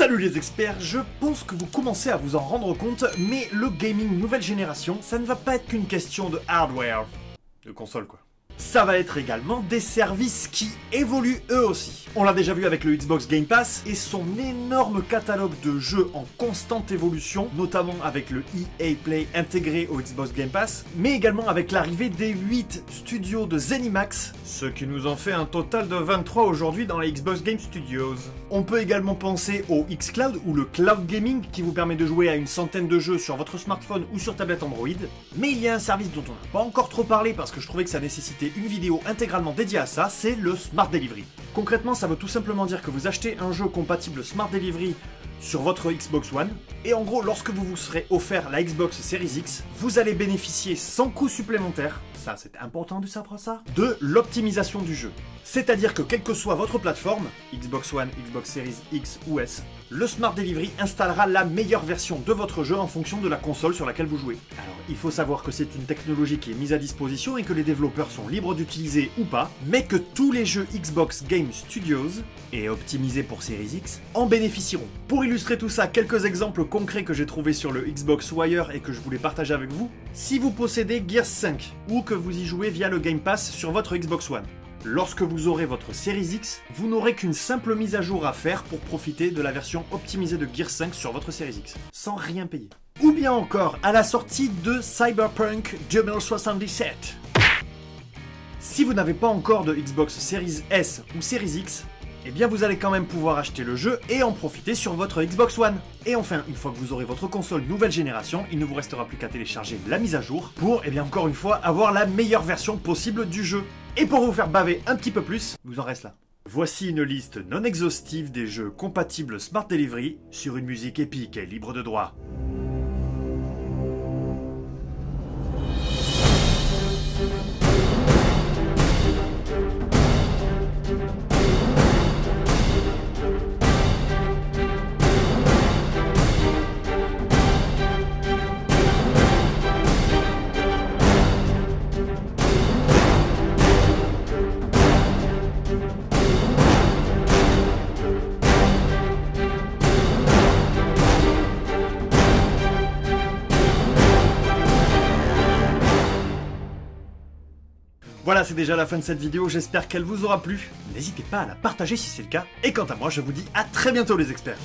Salut les experts, je pense que vous commencez à vous en rendre compte, mais le gaming nouvelle génération, ça ne va pas être qu'une question de hardware, de console quoi. Ça va être également des services qui évoluent eux aussi. On l'a déjà vu avec le Xbox Game Pass et son énorme catalogue de jeux en constante évolution, notamment avec le EA Play intégré au Xbox Game Pass, mais également avec l'arrivée des 8 studios de ZeniMax, ce qui nous en fait un total de 23 aujourd'hui dans les Xbox Game Studios. On peut également penser au xCloud ou le cloud gaming qui vous permet de jouer à une centaine de jeux sur votre smartphone ou sur tablette Android, mais il y a un service dont on n'a pas encore trop parlé parce que je trouvais que ça nécessitait une vidéo intégralement dédiée à ça, c'est le Smart Delivery. Concrètement, ça veut tout simplement dire que vous achetez un jeu compatible Smart Delivery sur votre Xbox One, et en gros, lorsque vous vous serez offert la Xbox Series X, vous allez bénéficier sans coût supplémentaire, ça c'est important de savoir ça, de l'optimisation du jeu. C'est-à-dire que quelle que soit votre plateforme, Xbox One, Xbox Series X ou S, le Smart Delivery installera la meilleure version de votre jeu en fonction de la console sur laquelle vous jouez. Alors, il faut savoir que c'est une technologie qui est mise à disposition et que les développeurs sont libres d'utiliser ou pas, mais que tous les jeux Xbox Game Studios, et optimisés pour Series X, en bénéficieront. Pour illustrer tout ça, quelques exemples concrets que j'ai trouvés sur le Xbox Wire et que je voulais partager avec vous. Si vous possédez Gears 5, ou que vous y jouez via le Game Pass sur votre Xbox One, lorsque vous aurez votre Series X, vous n'aurez qu'une simple mise à jour à faire pour profiter de la version optimisée de Gears 5 sur votre Series X, sans rien payer. Ou bien encore, à la sortie de Cyberpunk 2077. Si vous n'avez pas encore de Xbox Series S ou Series X, eh bien vous allez quand même pouvoir acheter le jeu et en profiter sur votre Xbox One. Et enfin, une fois que vous aurez votre console nouvelle génération, il ne vous restera plus qu'à télécharger la mise à jour pour, eh bien encore une fois, avoir la meilleure version possible du jeu. Et pour vous faire baver un petit peu plus, vous en reste là. Voici une liste non exhaustive des jeux compatibles Smart Delivery sur une musique épique et libre de droit. Voilà, c'est déjà la fin de cette vidéo, j'espère qu'elle vous aura plu. N'hésitez pas à la partager si c'est le cas. Et quant à moi, je vous dis à très bientôt les experts.